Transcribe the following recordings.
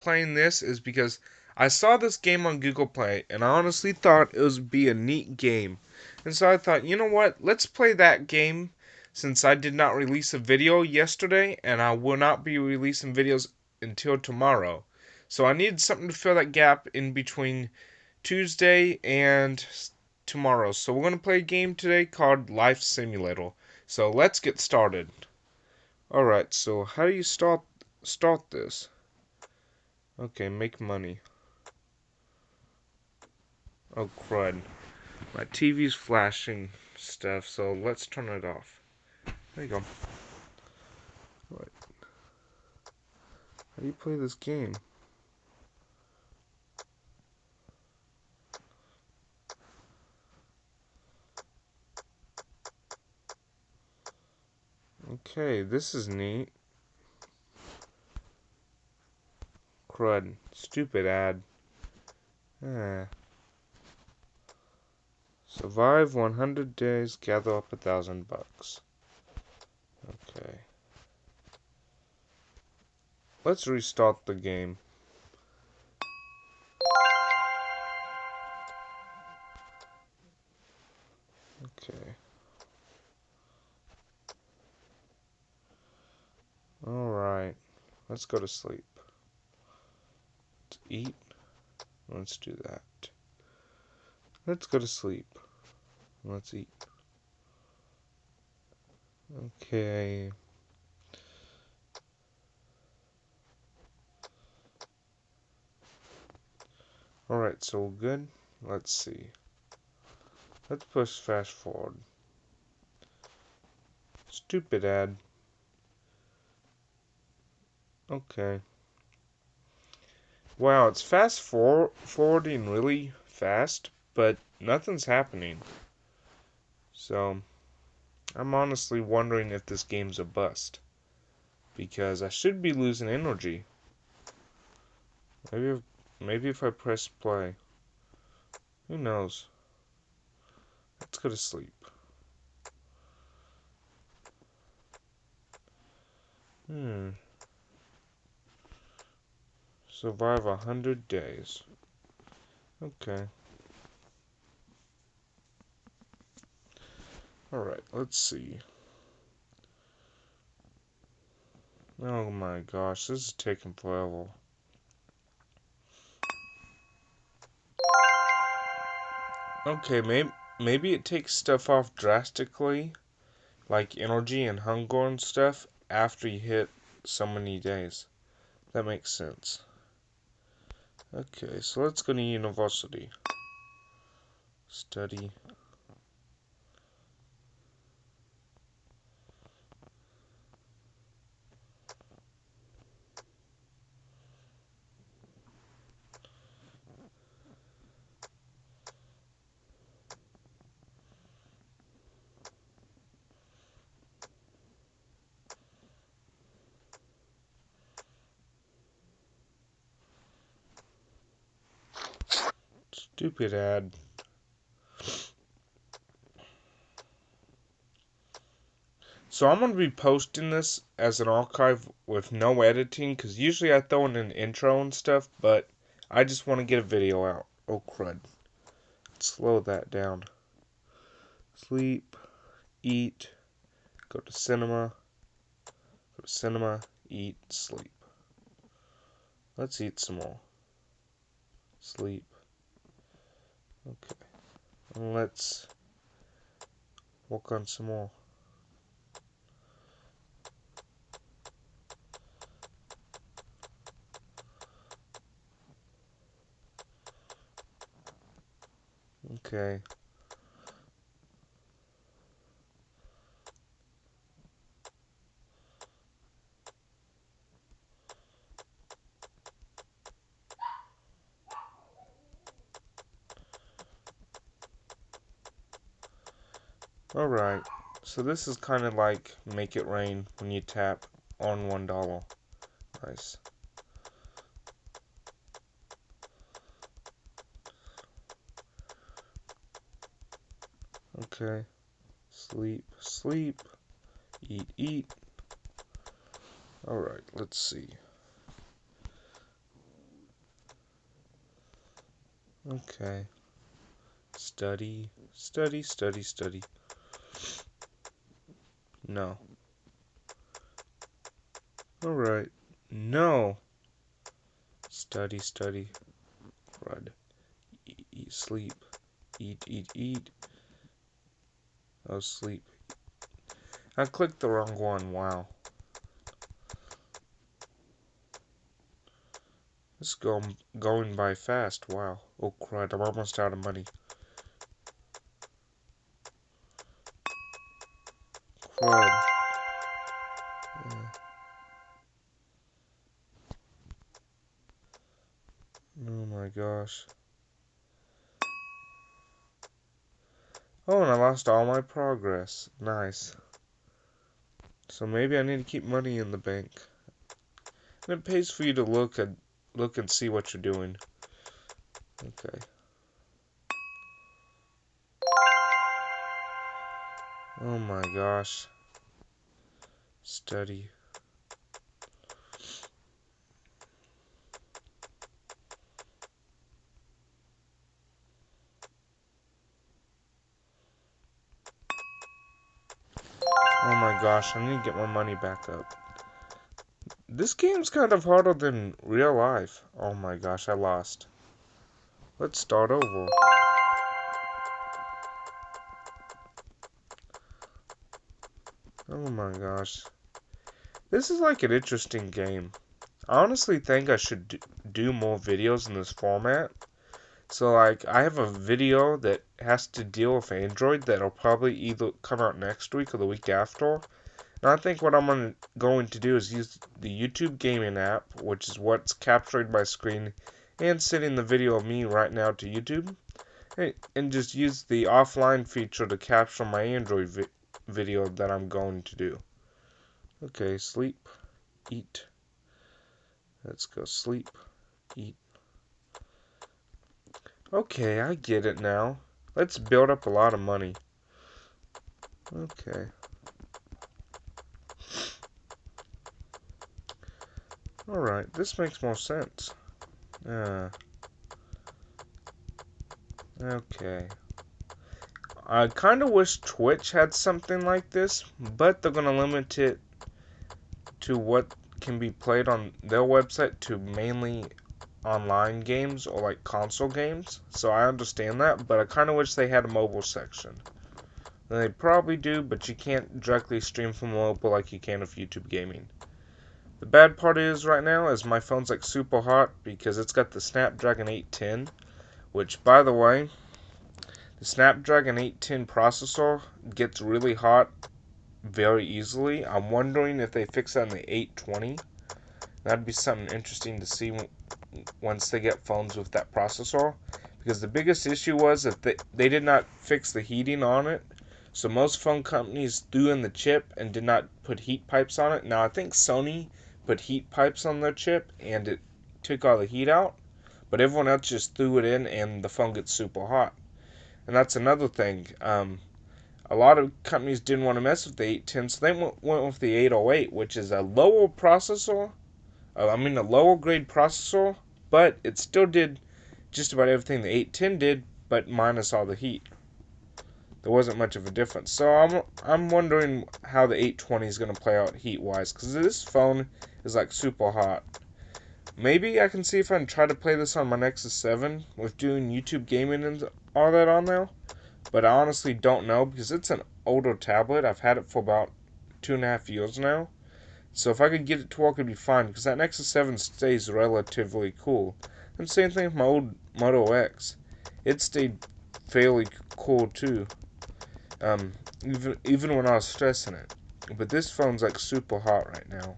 playing this is because I saw this game on Google Play and I honestly thought it would be a neat game. And so I thought, you know what? Let's play that game since I did not release a video yesterday and I will not be releasing videos until tomorrow. So I needed something to fill that gap in between Tuesday and tomorrow. So we're going to play a game today called Life Simulator. So let's get started. Alright, so how do you start this? Okay, make money. Oh crud. My TV's flashing stuff, so let's turn it off. There you go. Right. How do you play this game? Okay, this is neat. Crud. Stupid ad. Ah. Survive 100 days, gather up $1,000. Okay. Let's restart the game. Okay. Alright. Let's go to sleep. Let's eat. Let's do that. Let's go to sleep. Let's eat. Okay. Alright, so we're good. Let's see. Let's push fast forward. Stupid ad. Okay. Wow, it's forwarding really fast, but nothing's happening. So, I'm honestly wondering if this game's a bust. Because I should be losing energy. Maybe if I press play. Who knows? Let's go to sleep. Survive 100 days. Okay. Alright, let's see. Oh my gosh, this is taking forever. Okay, maybe it takes stuff off drastically, like energy and hunger and stuff, after you hit so many days. That makes sense. Okay, so let's go to university. Study. Stupid ad. So I'm going to be posting this as an archive with no editing, because usually I throw in an intro and stuff, but I just want to get a video out. Oh crud. Slow that down. Sleep, eat, go to cinema, eat, sleep. Let's eat some more. Sleep. Okay. And let's work on some more. Okay. Alright. So this is kind of like Make It Rain when you tap on $1. Nice. Okay. Sleep, sleep. Eat, eat. Alright, let's see. Okay. Study, study, study, study. No. Alright. No. Study, study. Rud. Eat, sleep. Eat, eat, eat. Oh, sleep. I clicked the wrong one. Wow. This is going by fast. Wow. Oh, crud. I'm almost out of money. Crud. Oh my gosh. Oh, and I lost all my progress. Nice. So maybe I need to keep money in the bank. And it pays for you to look and see what you're doing. Okay. Oh my gosh. Study. Oh my gosh, I need to get my money back up. This game's kind of harder than real life. Oh my gosh, I lost. Let's start over. Oh my gosh. This is like an interesting game. I honestly think I should do more videos in this format. So like, I have a video that has to deal with Android that'll probably either come out next week or the week after. And I think what I'm going to do is use the YouTube gaming app, which is what's capturing my screen and sending the video of me right now to YouTube. And just use the offline feature to capture my Android video that I'm going to do. Okay, sleep, eat. Let's go sleep, eat. Okay, I get it now. Let's build up a lot of money. Okay. Alright, this makes more sense. Okay. I kind of wish Twitch had something like this, but they're going to limit it to what can be played on their website to mainly online games or like console games. So I understand that, but I kind of wish they had a mobile section. They probably do, but you can't directly stream from mobile like you can with YouTube Gaming. The bad part is right now is my phone's like super hot because it's got the Snapdragon 810, which by the way, the Snapdragon 810 processor gets really hot very easily. I'm wondering if they fix that in the 820. That'd be something interesting to see once they get phones with that processor. Because the biggest issue was that they did not fix the heating on it. So most phone companies threw in the chip and did not put heat pipes on it. Now I think Sony put heat pipes on their chip and it took all the heat out. But everyone else just threw it in and the phone gets super hot. And that's another thing. A lot of companies didn't want to mess with the 810, so they went with the 808, which is a lower processor. A lower grade processor, but it still did just about everything the 810 did, but minus all the heat. There wasn't much of a difference. So I'm wondering how the 820 is going to play out heat-wise, because this phone is like super hot. Maybe I can see if I can try to play this on my Nexus 7 with doing YouTube gaming and all that on there. But I honestly don't know because it's an older tablet. I've had it for about 2.5 years now. So if I could get it to work, it'd be fine because that Nexus 7 stays relatively cool. And same thing with my old Moto X. It stayed fairly cool too. Even when I was stressing it. But this phone's like super hot right now.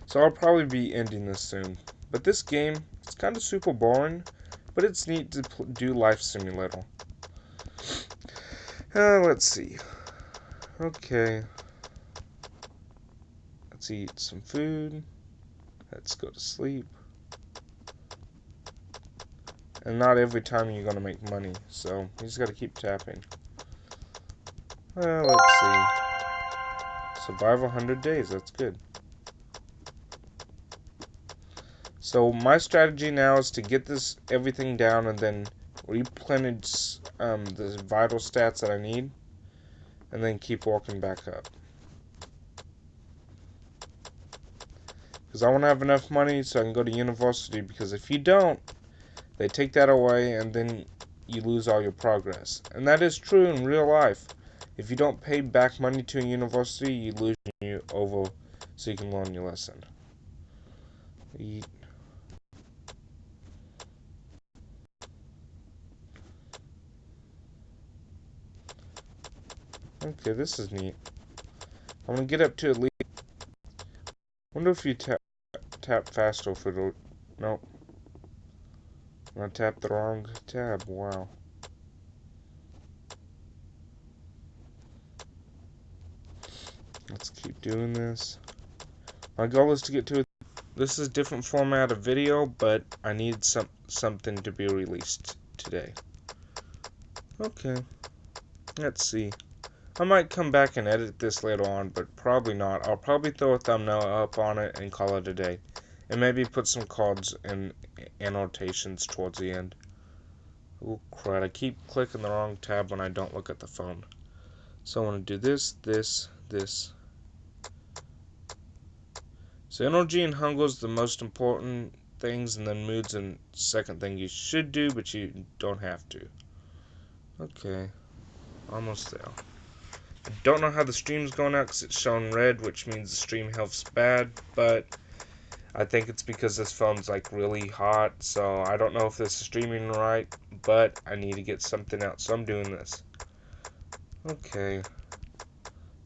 So I'll probably be ending this soon. But this game, it's kind of super boring, but it's neat to do Life Simulator. Let's see. Okay. Let's eat some food. Let's go to sleep. And not every time you're going to make money, so you just got to keep tapping. Let's see. Survive 100 days, that's good. So my strategy now is to get everything down and then replenish the vital stats that I need, and then keep walking back up. Because I want to have enough money so I can go to university, because if you don't, they take that away and then you lose all your progress. And that is true in real life. If you don't pay back money to a university, you lose you over so you can learn your lesson. Okay, this is neat. I'm gonna get up to at least. Wonder if you tap faster for the. Nope. I tapped the wrong tab. Wow. Let's keep doing this. My goal is to get to. This is a different format of video, but I need something to be released today. Okay. Let's see. I might come back and edit this later on, but probably not. I'll probably throw a thumbnail up on it and call it a day. And maybe put some cards and annotations towards the end. Oh crud, I keep clicking the wrong tab when I don't look at the phone. So I want to do this, this, this. So energy and hunger is the most important things, and then mood's the second thing you should do, but you don't have to. Okay, almost there. I don't know how the stream's going out because it's showing red, which means the stream health's bad, but I think it's because this phone's like really hot, so I don't know if this is streaming right, but I need to get something out, so I'm doing this. Okay,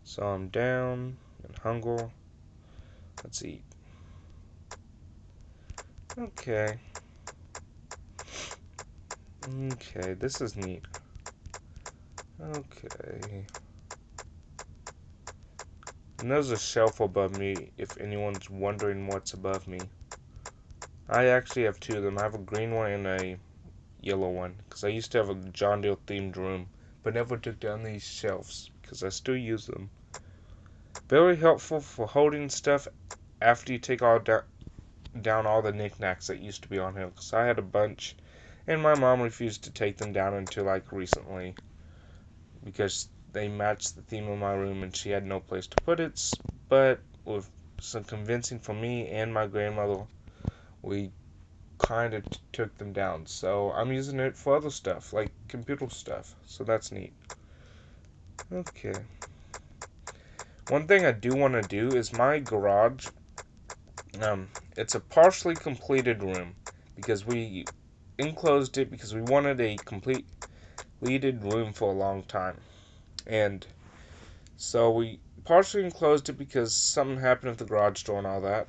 so I'm down and hunger. Let's eat. Okay. Okay, this is neat. Okay. And there's a shelf above me, if anyone's wondering what's above me. I actually have two of them. I have a green one and a yellow one, because I used to have a John Deere themed room, but never took down these shelves, because I still use them. Very helpful for holding stuff after you take down all the knickknacks that used to be on here, because I had a bunch, and my mom refused to take them down until like recently, because they matched the theme of my room and she had no place to put it. But with some convincing from me and my grandmother, we kind of took them down. So I'm using it for other stuff, like computer stuff. So that's neat. Okay. One thing I do want to do is my garage. It's a partially completed room because we enclosed it because we wanted a completed room for a long time. And so we partially enclosed it because something happened at the garage door and all that.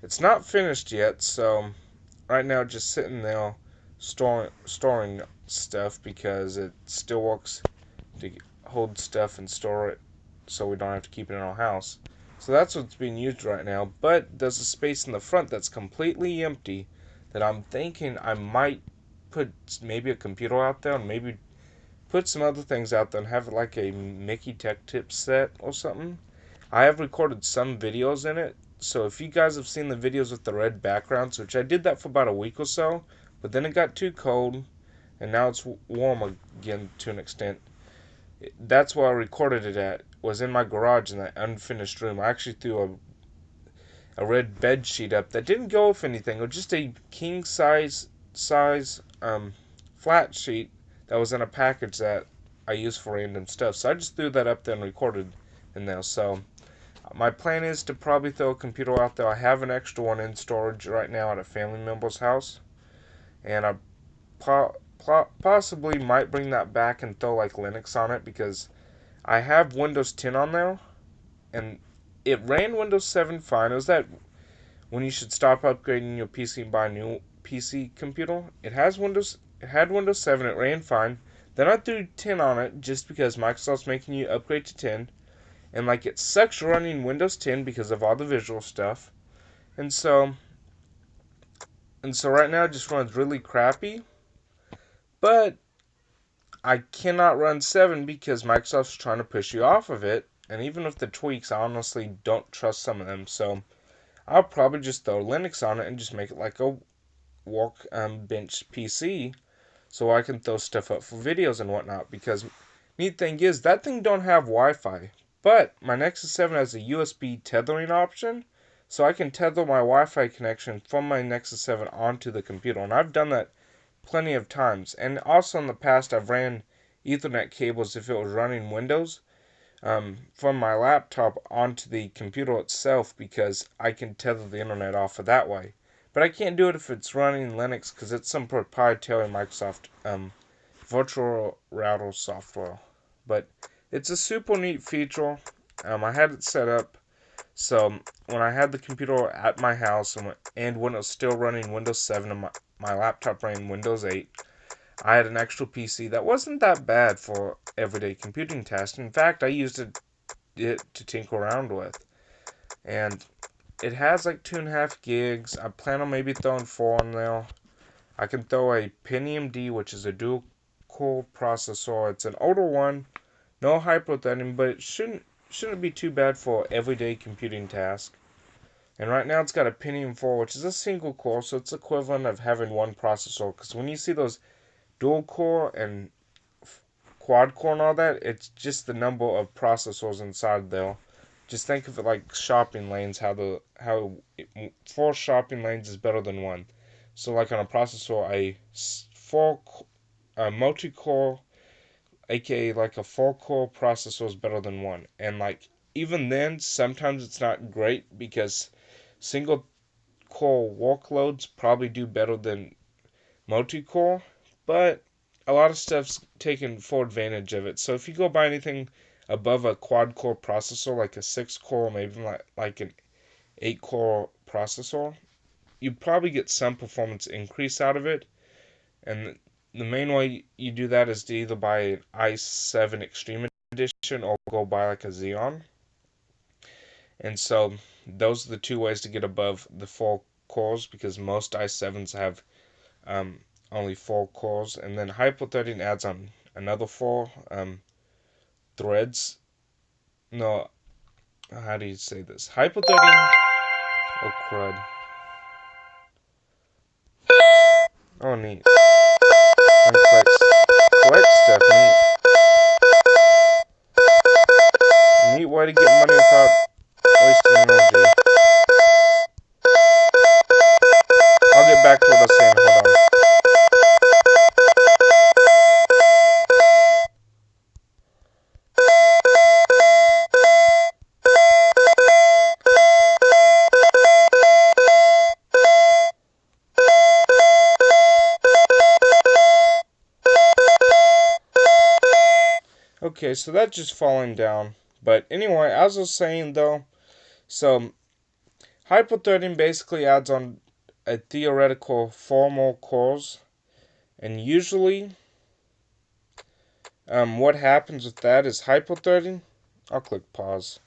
It's not finished yet, so right now just sitting there storing stuff because it still works to hold stuff and store it so we don't have to keep it in our house. So that's what's being used right now, but there's a space in the front that's completely empty that I'm thinking I might put maybe a computer out there and maybe put some other things out there and have like a Mickey Tech Tips set or something. I have recorded some videos in it, so if you guys have seen the videos with the red backgrounds, which I did that for about a week or so, but then it got too cold, and now it's warm again to an extent. That's where I recorded it at, was in my garage in that unfinished room. I actually threw a red bed sheet up that didn't go with anything. It was just a king size flat sheet that was in a package that I use for random stuff. So I just threw that up there and recorded in there. So my plan is to probably throw a computer out there. I have an extra one in storage right now at a family member's house, and I possibly might bring that back and throw like Linux on it because I have Windows 10 on there, and it ran Windows 7 fine. It was that when you should stop upgrading your PC and buy a new PC computer. It had Windows 7. It ran fine. Then I threw 10 on it just because Microsoft's making you upgrade to 10, and like it sucks running Windows 10 because of all the visual stuff, and so right now it just runs really crappy. But I cannot run 7 because Microsoft's trying to push you off of it, and even with the tweaks, I honestly don't trust some of them. So I'll probably just throw Linux on it and just make it like a bench PC, so I can throw stuff up for videos and whatnot. Because neat thing is that thing don't have Wi-Fi, but my Nexus 7 has a USB tethering option, so I can tether my Wi-Fi connection from my Nexus 7 onto the computer, and I've done that plenty of times. And also in the past, I've ran Ethernet cables if it was running Windows from my laptop onto the computer itself because I can tether the internet off of that way. But I can't do it if it's running Linux because it's some proprietary Microsoft virtual router software. But it's a super neat feature. I had it set up so when I had the computer at my house and when it was still running Windows 7 and my laptop running Windows 8, I had an extra PC that wasn't that bad for everyday computing tasks. In fact, I used it to tinker around with. And it has like 2.5 gigs. I plan on maybe throwing 4 on there. I can throw a Pentium D, which is a dual core processor. It's an older one, no hyper-threading, but it shouldn't be too bad for everyday computing task. And right now it's got a Pentium 4, which is a single core, so it's equivalent of having one processor. Because when you see those dual core and quad core and all that, it's just the number of processors inside there. Just think of it like shopping lanes. How 4 shopping lanes is better than one. So like on a processor, a multi-core, aka like a 4-core processor is better than one. And like even then, sometimes it's not great because single core workloads probably do better than multi-core, but a lot of stuff's taken full advantage of it. So if you go buy anything above a quad-core processor, like a 6-core, maybe like an 8-core processor, you probably get some performance increase out of it. And the main way you do that is to either buy an i7 Extreme Edition or go buy like a Xeon. And so those are the two ways to get above the 4 cores because most i7s have um, only 4 cores, and then hyperthreading adds on another 4 threads. No, how do you say this? Hyperthreading. Oh crud! Oh neat. And collect stuff. Neat. A neat way to get money without wasting energy. I'll get back to what I was saying. Hold on. Okay, so that's just falling down. But anyway, as I was saying though, so hyperthreading basically adds on a theoretical 4 more cores, and usually, what happens with that is hyperthreading. I'll click pause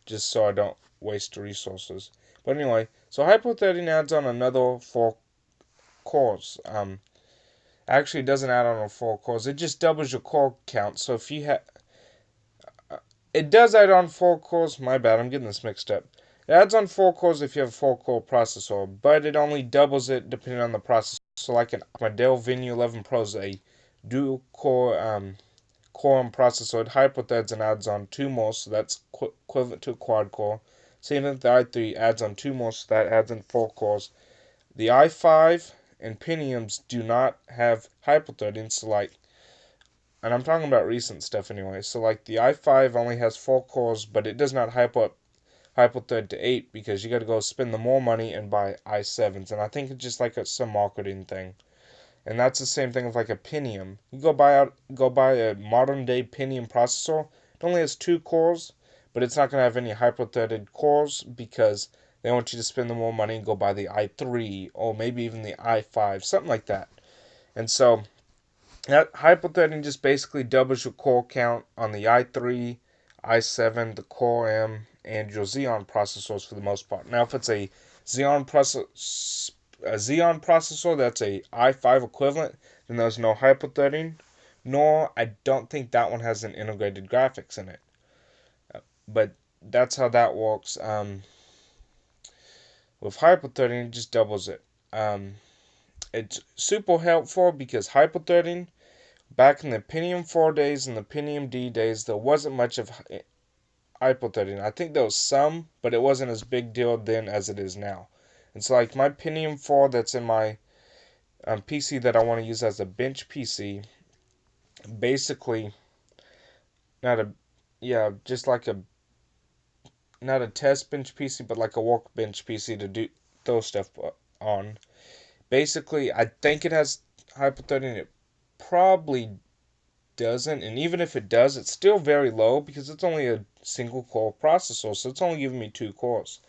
just so I don't waste resources. But anyway, so hyperthreading adds on another 4 cores. Actually, it doesn't add on 4 cores. It just doubles your core count. So if you have it does add on 4 cores. My bad, I'm getting this mixed up. It adds on 4 cores if you have a 4-core processor, but it only doubles it depending on the processor. So like my Dell Venue 11 Pro is a dual core and processor. It hyperthreads and adds on 2 more, so that's equivalent to a quad core. Same with the i3 adds on 2 more, so that adds in 4 cores. The i5 and Pentiums do not have hyperthreading, so like, and I'm talking about recent stuff anyway. So like the i5 only has 4 cores, but it does not hyperthread to 8 because you got to go spend the more money and buy i7s. And I think it's just like some marketing thing. And that's the same thing with like a Pentium. You go buy a modern day Pentium processor. It only has 2 cores, but it's not gonna have any hyperthreaded cores because they want you to spend the more money and go buy the i3 or maybe even the i5, something like that. And so that hyperthreading just basically doubles your core count on the i3, i7, the Core M, and your Xeon processors for the most part. Now, if it's Xeon a Xeon processor that's a i5 equivalent, then there's no hyperthreading. Nor I don't think that one has an integrated graphics in it. But that's how that works. With hyperthreading, it just doubles it. It's super helpful because hyperthreading, back in the Pentium 4 days and the Pentium D days, there wasn't much of hyperthreading. I think there was some, but it wasn't as big deal then as it is now. It's like my Pentium 4 that's in my PC that I want to use as a bench PC. Basically, not a, yeah, just like a, not a test bench PC, but like a workbench PC to do throw stuff on. Basically, I think it has hyperthreading. It probably doesn't, and even if it does, it's still very low because it's only a single core processor, so it's only giving me 2 cores.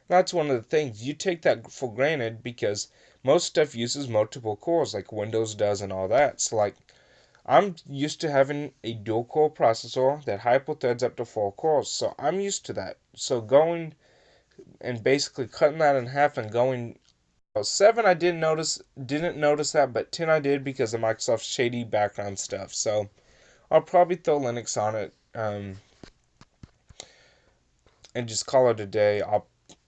That's one of the things you take that for granted because most stuff uses multiple cores, like Windows does and all that. So like I'm used to having a dual core processor that hyperthreads up to 4 cores, so I'm used to that. So going and basically cutting that in half and going 7, I didn't notice that, but 10 I did because of Microsoft's shady background stuff. So I'll probably throw Linux on it, and just call it a day.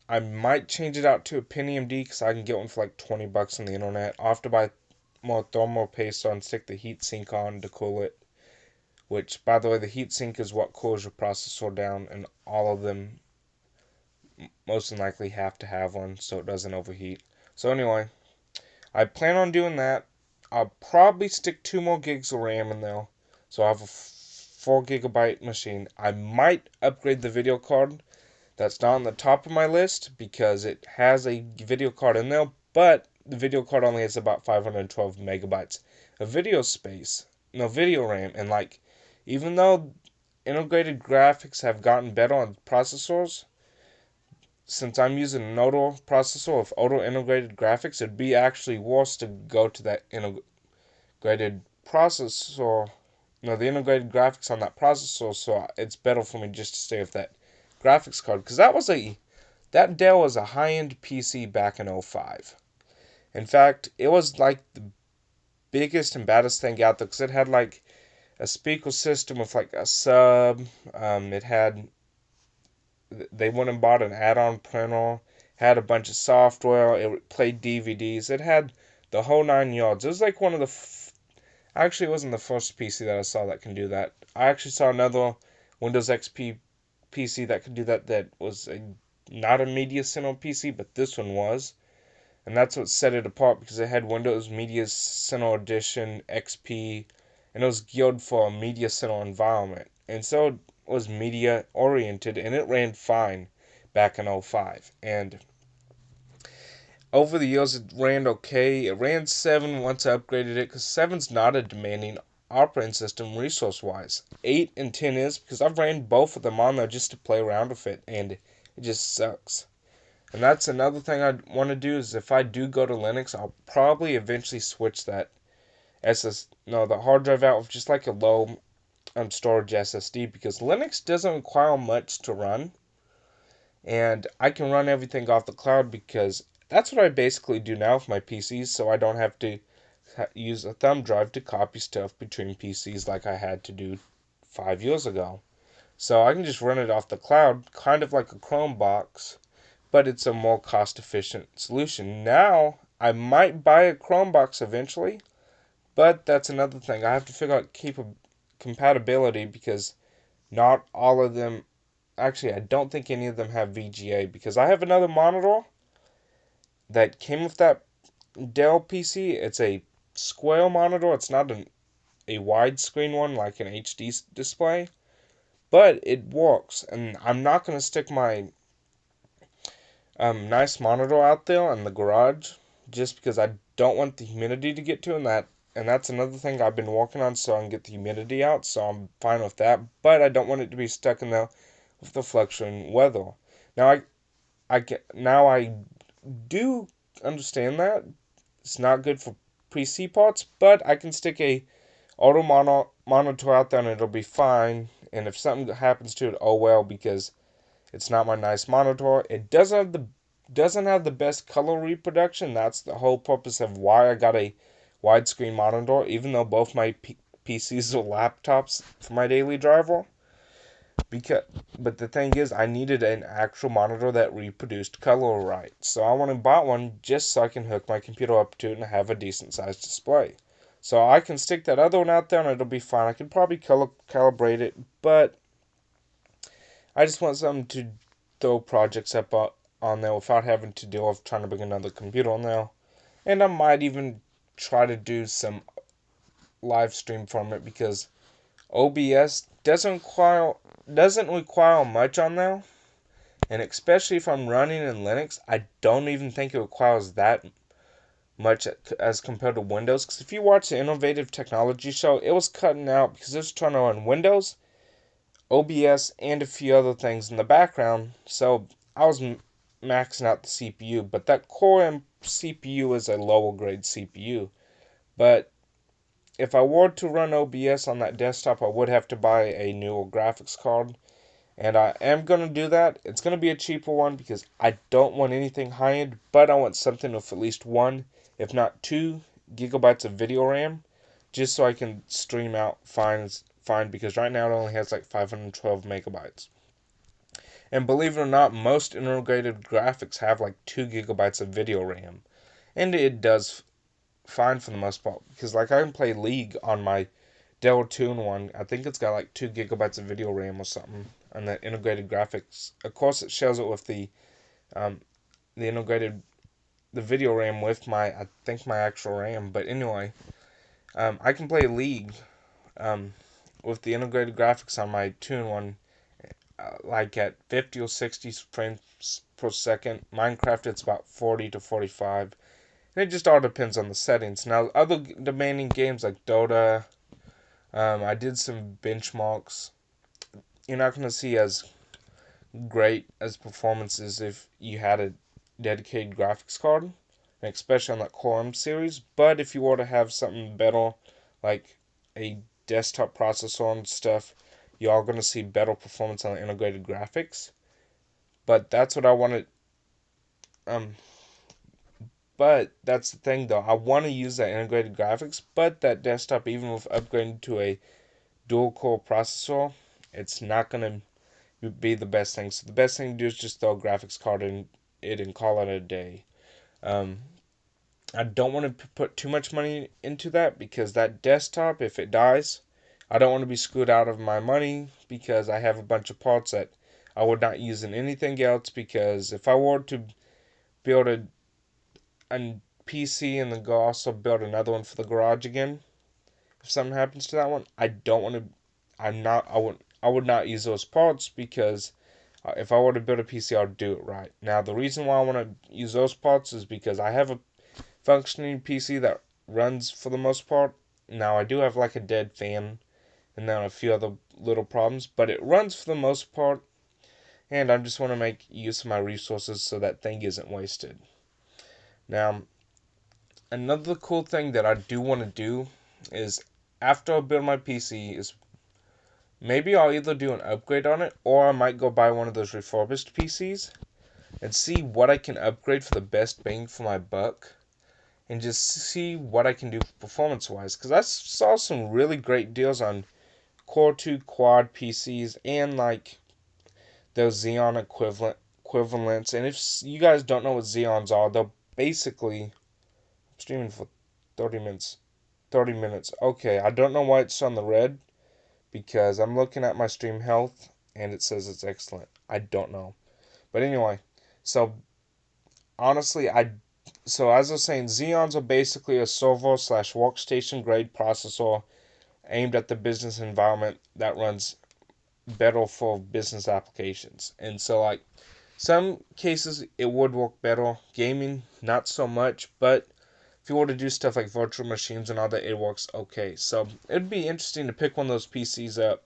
I might change it out to a Pentium D because I can get one for like $20 on the internet. I'll have to buy more thermal paste and stick the heatsink on to cool it. Which, by the way, the heatsink is what cools your processor down, and all of them most than likely have to have one so it doesn't overheat. So anyway, I plan on doing that. I'll probably stick 2 more gigs of RAM in there, so I have a 4 GB machine. I might upgrade the video card. That's not on the top of my list because it has a video card in there, but the video card only has about 512 megabytes of video space, no video RAM, and like even though integrated graphics have gotten better on processors, since I'm using an auto processor with auto integrated graphics, it'd be actually worse to go to that integrated processor. No, the integrated graphics on that processor, so it's better for me just to stay with that graphics card because that Dell was a high-end PC back in '05. In fact, it was like the biggest and baddest thing out there because it had like a speaker system with like a sub. They went and bought an add-on printer, had a bunch of software. It played DVDs. It had the whole 9 yards. It was like one of actually, it wasn't the first PC that I saw that can do that. I actually saw another Windows XP PC that could do that. That was not a Media Center PC, but this one was. And that's what set it apart because it had Windows Media Center Edition XP, and it was geared for a Media Center environment. And so it was media oriented, and it ran fine back in '05. And over the years, it ran okay. It ran 7 once I upgraded it because 7's not a demanding operating system resource wise. 8 and 10 is because I've ran both of them on there just to play around with it, and it just sucks. And that's another thing I want to do is if I do go to Linux, I'll probably eventually switch that the hard drive out with just like a low storage SSD because Linux doesn't require much to run, and I can run everything off the cloud because that's what I basically do now with my PCs, so I don't have to use a thumb drive to copy stuff between PCs like I had to do 5 years ago. So I can just run it off the cloud, kind of like a Chromebox, but it's a more cost efficient solution. Now, I might buy a Chromebox eventually, but that's another thing. I have to figure out compatibility because not all of them, actually, I don't think any of them have VGA because I have another monitor that came with that Dell PC. It's a square monitor, it's not a widescreen one like an HD display, but it works. And I'm not going to stick my nice monitor out there in the garage just because I don't want the humidity to get to, and that's another thing I've been working on so I can get the humidity out, so I'm fine with that, but I don't want it to be stuck in there with the fluctuating weather. Now I do understand that it's not good for PC parts, but I can stick a auto monitor out there and it'll be fine, and if something happens to it, oh well, because it's not my nice monitor. It doesn't have the best color reproduction. That's the whole purpose of why I got a widescreen monitor, even though both my PCs are laptops for my daily driver. because but the thing is, I needed an actual monitor that reproduced color right. So I went and bought one just so I can hook my computer up to it and have a decent sized display. So I can stick that other one out there and it'll be fine. I can probably calibrate it, but I just want something to throw projects up on there without having to deal with trying to bring another computer on there. And I might even try to do some live stream from it because OBS doesn't require much on there, and especially if I'm running in Linux, I don't even think it requires that much as compared to Windows. Because if you watch the Innovative Technology Show, it was cutting out because it was trying to run Windows, OBS, and a few other things in the background. So I was maxing out the CPU, but that Core CPU is a lower grade CPU. But if I were to run OBS on that desktop, I would have to buy a newer graphics card. And I am going to do that. It's going to be a cheaper one because I don't want anything high end, but I want something with at least 1, if not 2 gigabytes of video RAM, just so I can stream out fine because right now it only has like 512 megabytes. And believe it or not, most integrated graphics have like 2 gigabytes of video RAM. And it does fine for the most part because like I can play League on my Dell Tune one. I think it's got like 2 gigabytes of video RAM or something, and that integrated graphics. Of course, it shows it with um, the integrated the video RAM with I think my actual RAM. But anyway, I can play League um, with the integrated graphics on my Tune one, like at 50 or 60 frames per second. Minecraft, it's about 40 to 45. And it just all depends on the settings. Now, other demanding games like Dota, I did some benchmarks. You're not going to see as great as performances if you had a dedicated graphics card, especially on that Core M series. But if you were to have something better, like a desktop processor and stuff, you are going to see better performance on the integrated graphics. But that's what I wanted. Um, but that's the thing though. I want to use that integrated graphics, but that desktop, even with upgrading to a dual core processor, it's not going to be the best thing. So the best thing to do is just throw a graphics card in it and call it a day. Um, I don't want to put too much money into that because that desktop, if it dies, I don't want to be screwed out of my money because I have a bunch of parts that I would not use in anything else. Because if I were to build a PC and then go also build another one for the garage again, if something happens to that one, I don't want to. I would not use those parts because if I were to build a PC, I'd do it right. Now, the reason why I want to use those parts is because I have a functioning PC that runs for the most part. Now, I do have like a dead fan and then a few other little problems, but it runs for the most part, and I just want to make use of my resources so that thing isn't wasted. Now, another cool thing that I do want to do is after I build my PC is maybe I'll either do an upgrade on it or I might go buy one of those refurbished PCs and see what I can upgrade for the best bang for my buck and just see what I can do performance wise. Because I saw some really great deals on Core 2 quad PCs and like those Xeon equivalents. And if you guys don't know what Xeons are, they're basically I'm streaming for 30 minutes. 30 minutes. Okay, I don't know why it's on the red because I'm looking at my stream health and it says it's excellent. I don't know. But anyway, so honestly, so as I was saying, Xeons are basically a server slash workstation grade processor aimed at the business environment that runs better for business applications. And so like some cases it would work better. Gaming, not so much, but if you were to do stuff like virtual machines and all that, it works okay. So it'd be interesting to pick one of those PCs up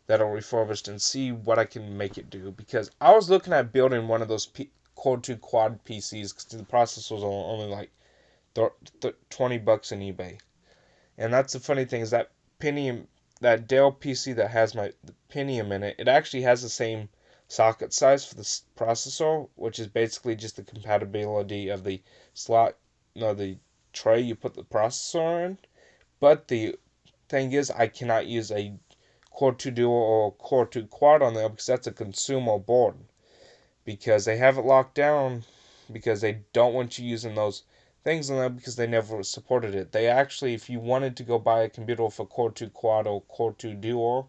that are refurbished and see what I can make it do. Because I was looking at building one of those Core 2 quad PCs because the processors are only like 20 bucks on eBay. And that's the funny thing is that Pentium, that Dell PC that has my Pentium in it, it actually has the same socket size for the processor, which is basically just the compatibility of the slot, no, the tray you put the processor in. But the thing is, I cannot use a Core 2 Duo or Core 2 Quad on there, because that's a consumer board. Because they have it locked down, because they don't want you using those things on there, because they never supported it. They actually, if you wanted to go buy a computer for Core 2 Quad or Core 2 Duo,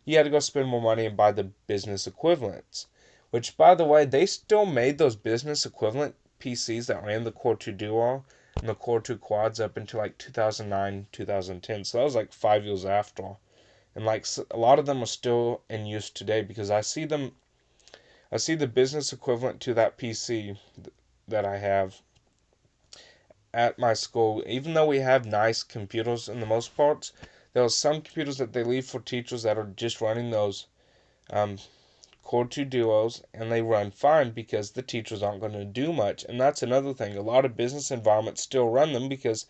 you had to go spend more money and buy the business equivalents. Which, by the way, they still made those business equivalent PCs that ran the Core 2 Duo and the Core 2 Quads up until like 2009, 2010. So that was like 5 years after. And like a lot of them are still in use today, because I see the business equivalent to that PC that I have at my school. Even though we have nice computers in the most parts, there are some computers that they leave for teachers that are just running those Core 2 Duos, and they run fine because the teachers aren't going to do much. And that's another thing. A lot of business environments still run them, because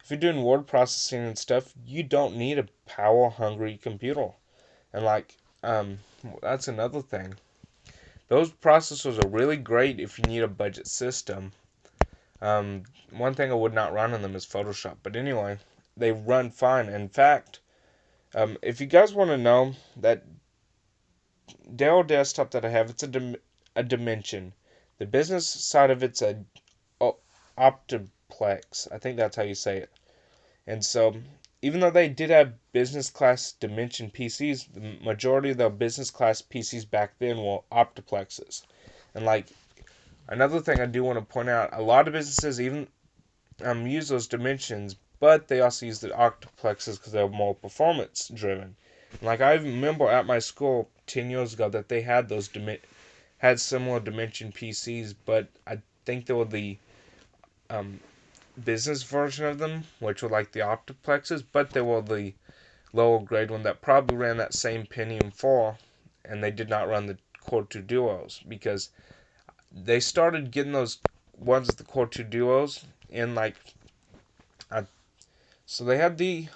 if you're doing word processing and stuff, you don't need a power-hungry computer. And that's another thing. Those processors are really great if you need a budget system. One thing I would not run on them is Photoshop. But anyway, they run fine. In fact, if you guys want to know, that Dell desktop that I have, it's a Dimension. The business side of it's a Optiplex. I think that's how you say it. And so, even though they did have business class Dimension PCs, the majority of the business class PCs back then were Optiplexes. And another thing I do want to point out, a lot of businesses even use those Dimensions, but they also use the Octoplexes because they're more performance driven. I remember at my school 10 years ago that they had had similar Dimension PCs, but I think they were the business version of them, which were like the Octoplexes, but they were the lower grade one that probably ran that same Pentium 4, and they did not run the Core 2 Duos, because they started getting those ones with the Core 2 Duos in so they had the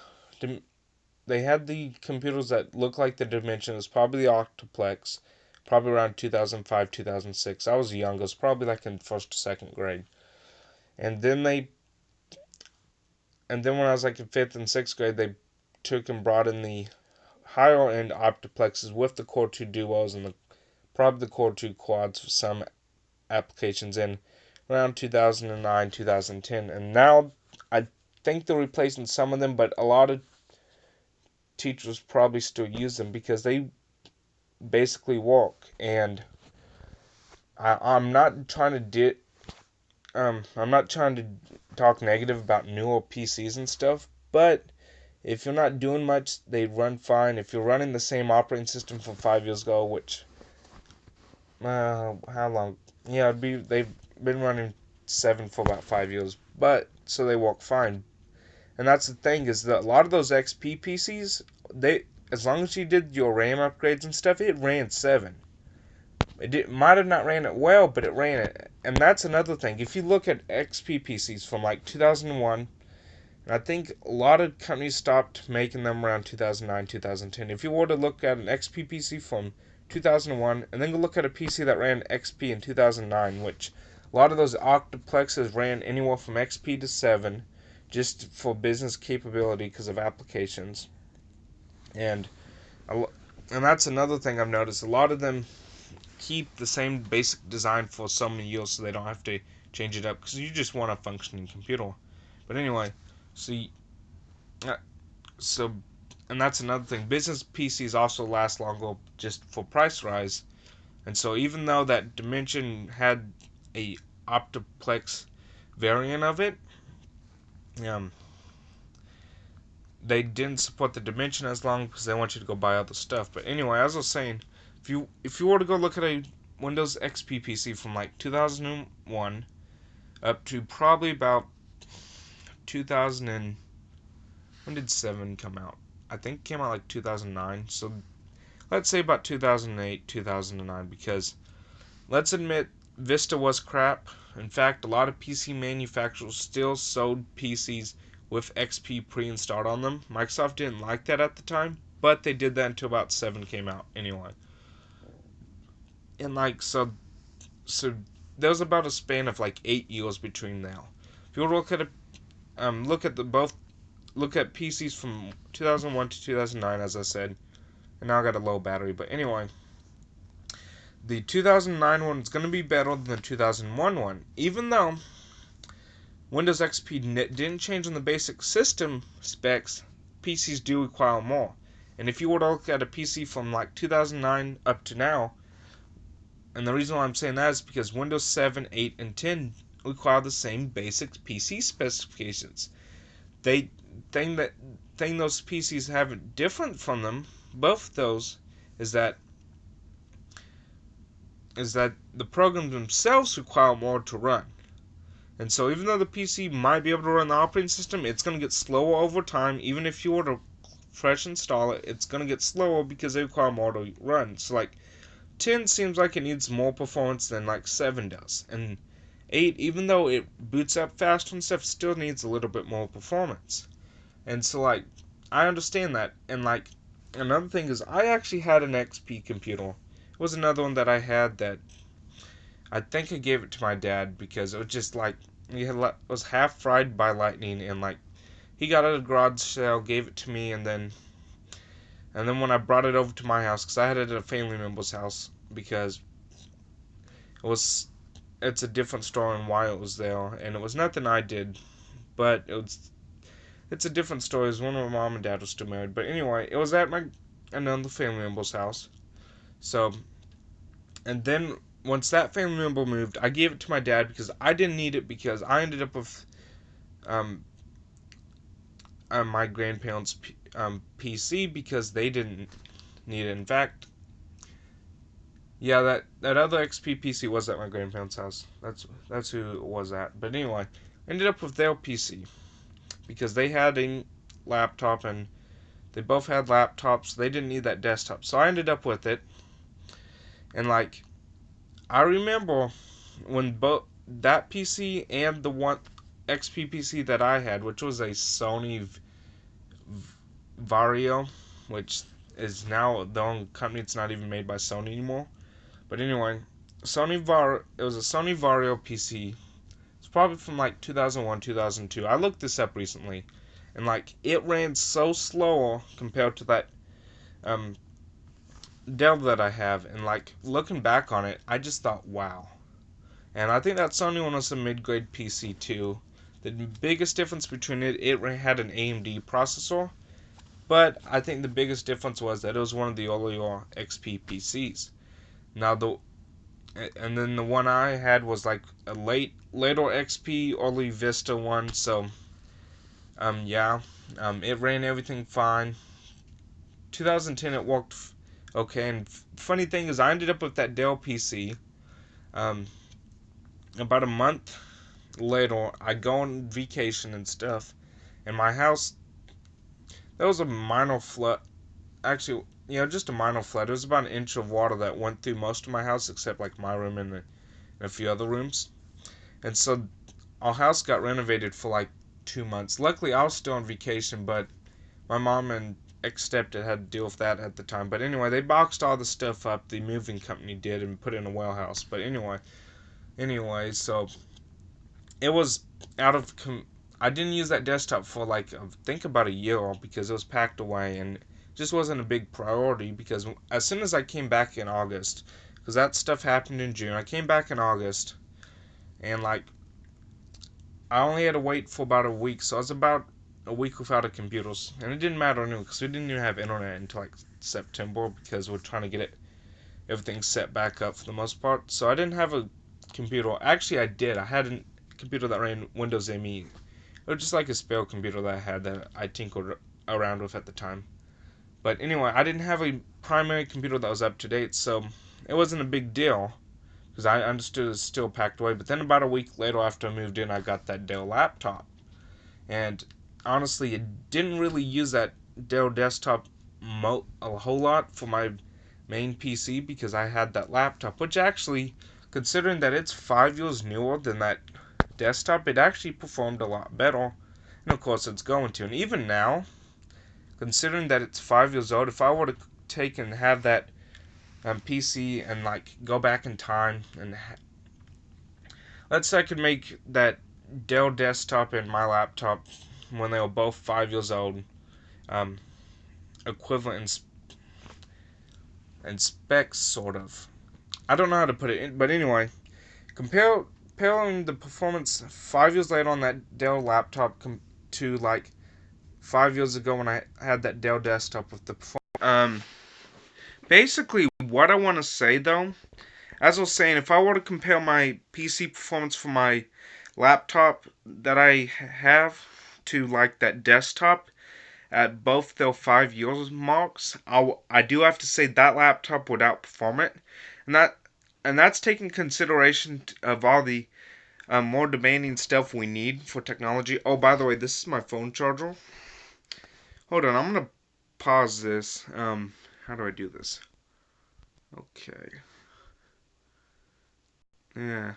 computers that looked like the Dimensions, probably the Octoplex, probably around 2005, 2006. I was young, I was probably like in first or second grade. And then when I was like in fifth and sixth grade, they took and brought in the higher end Optiplexes with the Core 2 Duos and probably the Core 2 Quads for some applications in around 2009, 2010. And now I think they're replacing some of them, but a lot of teachers probably still use them because they basically work. And I'm not trying to I'm not trying to talk negative about newer PCs and stuff, but if you're not doing much, they run fine. If you're running the same operating system from 5 years ago, which how long? Yeah, they've been running 7 for about 5 years, but so they work fine. And that's the thing, is that a lot of those XP PCs, as long as you did your RAM upgrades and stuff, it ran 7. Might have not ran it well, but it ran it. And that's another thing. If you look at XP PCs from like 2001, and I think a lot of companies stopped making them around 2009, 2010. If you were to look at an XP PC from 2001, and then go look at a PC that ran XP in 2009, which a lot of those Octoplexes ran anywhere from XP to 7, just for business capability because of applications. And that's another thing I've noticed. A lot of them keep the same basic design for so many years, so they don't have to change it up, because you just want a functioning computer. But anyway, so so and that's another thing. Business PCs also last longer just for price rise. And so even though that Dimension had a Optiplex variant of it, um, they didn't support the Dimension as long because they want you to go buy other stuff. But anyway, as I was saying, if you were to go look at a Windows XP PC from like 2001 up to probably about 2000 and when did 7 come out? I think it came out like 2009. So let's say about 2008, 2009, because let's admit Vista was crap. In fact, a lot of PC manufacturers still sold PCs with XP pre-installed on them. Microsoft didn't like that at the time, but they did that until about 7 came out anyway. And so there was about a span of like 8 years between now. If you look at look at PCs from 2001 to 2009, as I said, And now I got a low battery. But anyway, the 2009 one is going to be better than the 2001 one. Even though Windows XP didn't change on the basic system specs, PCs do require more. And if you were to look at a PC from like 2009 up to now, and the reason why I'm saying that is because Windows 7, 8, and 10 require the same basic PC specifications. They thing those PCs have different from them, both those, is that the programs themselves require more to run. And so even though the PC might be able to run the operating system, it's going to get slower over time. Even if you were to fresh install it, it's going to get slower because they require more to run. So like 10 seems like it needs more performance than like 7 does. And 8, even though it boots up faster and stuff, still needs a little bit more performance. And so like, I understand that. And like, another thing is I actually had an XP computer. It was another one that I had that I think I gave it to my dad because it was just like, it was half fried by lightning, and like, he got it at a garage sale, gave it to me, and then when I brought it over to my house, because I had it at a family member's house, because it's a different story on why it was there, and it was nothing I did, but it's a different story. It was when my mom and dad were still married. But anyway, it was at another family member's house. So, and then once that family member moved, I gave it to my dad because I didn't need it, because I ended up with um, my grandparents' PC because they didn't need it. In fact, yeah, that other XP PC was at my grandparents' house. That's who it was at. But anyway, ended up with their PC because they had a laptop, and they both had laptops. They didn't need that desktop, so I ended up with it. And like, I remember when both that PC and the one XP PC that I had, which was a Sony Vario, which is now the only company. It's not even made by Sony anymore. But anyway, it was a Sony Vario PC. It's probably from like 2001, 2002. I looked this up recently, and like, it ran so slow compared to that um Dell that I have, and like, looking back on it, I just thought, wow. And I think that Sony one was a mid-grade PC too. The biggest difference between it had an AMD processor, but I think the biggest difference was that it was one of the earlier XP PCs. Now and then the one I had was like a later XP early Vista one. So yeah, it ran everything fine. 2010 it worked okay. And funny thing is, I ended up with that Dell PC. Um, about a month later, I go on vacation and stuff, and my house, there was a minor flood. Actually, just a minor flood. It was about an inch of water that went through most of my house, except like my room and a few other rooms. And so our house got renovated for like 2 months. Luckily, I was still on vacation, but my mom and ex-stepdad had to deal with that at the time. But anyway, they boxed all the stuff up, the moving company did, and put it in a warehouse. But anyway, so it was out of. I didn't use that desktop for like, I think about a year, because it was packed away, and it just wasn't a big priority, because as soon as I came back in August, because that stuff happened in June, I came back in August, and like, I only had to wait for about a week, so I was about a week without a computer, and it didn't matter anyway, because we didn't even have internet until like September, because we're trying to get everything set back up for the most part. So I didn't have a computer. Actually, I did. I had a computer that ran Windows ME. It was just like a spare computer that I had that I tinkered around with at the time. But anyway, I didn't have a primary computer that was up to date, so it wasn't a big deal, because I understood it was still packed away. But then about a week later, after I moved in, I got that Dell laptop. And honestly, it didn't really use that Dell desktop a whole lot for my main PC, because I had that laptop, which actually, considering that it's 5 years newer than that desktop, it actually performed a lot better. And of course, it's going to. And even now, considering that it's 5 years old, if I were to take and have that PC and like go back in time, and let's say I could make that Dell desktop and my laptop when they were both 5 years old, um, equivalent and specs, sort of. I don't know how to put it in, but anyway, comparing the performance 5 years later on that Dell laptop to like 5 years ago when I had that Dell desktop with the performance. Basically, what I want to say though, as I was saying, if I were to compare my PC performance for my laptop that I have to like that desktop at both their 5 years marks, I do have to say that laptop would outperform it, and that's taking consideration of all the more demanding stuff we need for technology. Oh, by the way, this is my phone charger. Hold on, I'm gonna pause this. How do I do this? Okay. Yeah.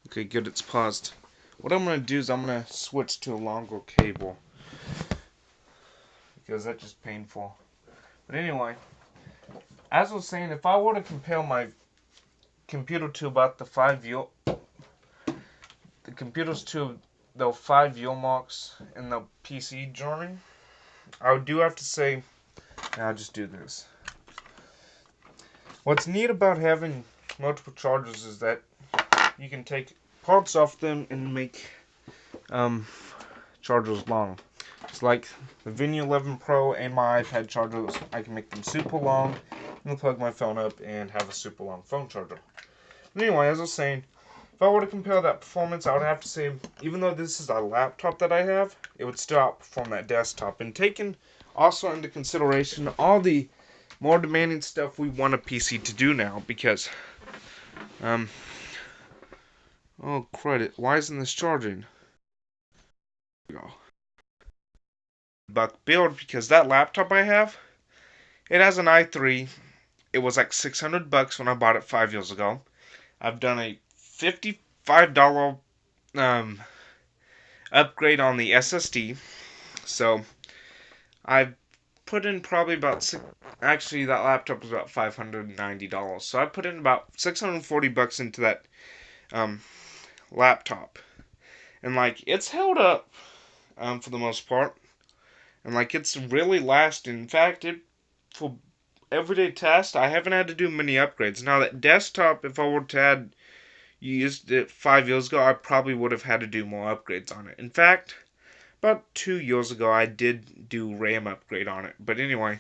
Okay, good. It's paused. What I'm gonna do is I'm gonna switch to a longer cable because that's just painful. But anyway, as I was saying, if I were to compare my computer to about the computers to the 5 year marks in the PC journey, I do have to say, I'll just do this. What's neat about having multiple chargers is that you can take parts off them and make chargers long. It's like the Venue 11 Pro and my iPad chargers. I can make them super long and plug my phone up and have a super long phone charger. But anyway, as I was saying, if I were to compare that performance, I would have to say, even though this is a laptop that I have, it would still outperform that desktop. And taking also into consideration all the more demanding stuff we want a PC to do now, because, oh, credit, why isn't this charging? There we go. Buck build, because that laptop I have, it has an i3. It was like $600 when I bought it 5 years ago. I've done a $55 upgrade on the SSD. So I've put in probably about actually that laptop was about $590. So I put in about $640 into that um, laptop, and like it's held up for the most part, and like it's really lasting. In fact, it for everyday tasks I haven't had to do many upgrades. Now that desktop, if I were to add used it 5 years ago, I probably would have had to do more upgrades on it. In fact, about 2 years ago, I did do RAM upgrade on it. But anyway,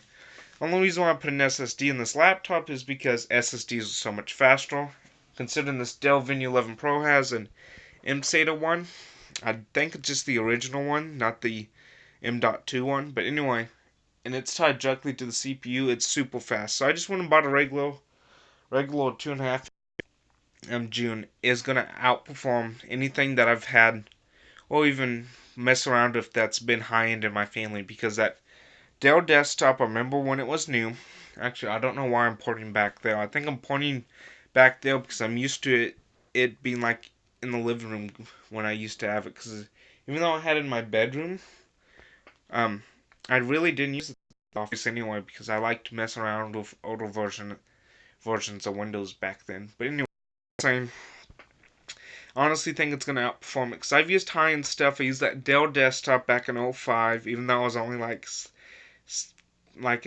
the only reason why I put an SSD in this laptop is because SSDs are so much faster. Considering this Dell Venue 11 Pro has an M-SATA one, I think it's just the original one, not the M.2 one. But anyway, and it's tied directly to the CPU. It's super fast. So I just went and bought a regular 2.5 June is gonna outperform anything that I've had, or even mess around if that's been high end in my family, because that Dell desktop, I remember when it was new. Actually, I don't know why I'm pointing back there. I think I'm pointing back there because I'm used to it being like in the living room when I used to have it. Because even though I had it in my bedroom, um, I really didn't use it in the office anyway because I liked to mess around with older versions of Windows back then. But anyway, same. Honestly think it's gonna outperform it because I've used high end stuff. I used that Dell desktop back in '05, even though I was only like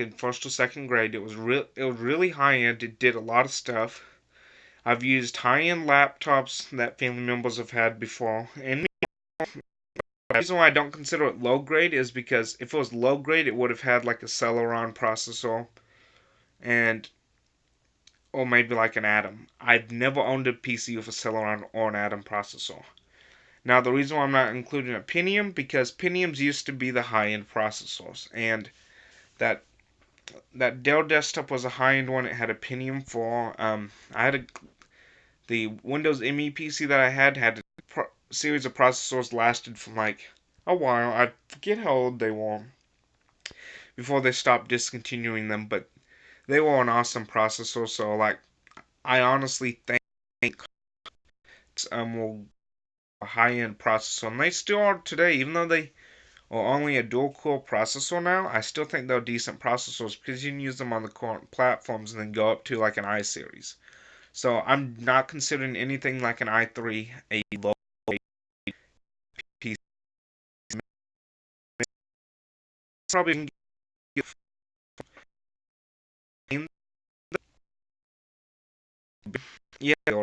in first or second grade. It was really high end. It did a lot of stuff. I've used high end laptops that family members have had before, and the reason why I don't consider it low grade is because if it was low grade, it would have had like a Celeron processor and or maybe like an Atom. I've never owned a PC with a Celeron or an Atom processor. Now, the reason why I'm not including a Pentium, because Pentiums used to be the high-end processors, and that that Dell desktop was a high-end one. It had a Pentium 4. I had the Windows ME PC that I had a series of processors lasted for like a while. I forget how old they were before they stopped discontinuing them, but they were an awesome processor. So like, I honestly think will a high-end processor, and they still are today, even though they or only a dual core processor now, I still think they're decent processors because you can use them on the current platforms and then go up to like an i series. So I'm not considering anything like an i3 a low PC. Probably can get Yeah,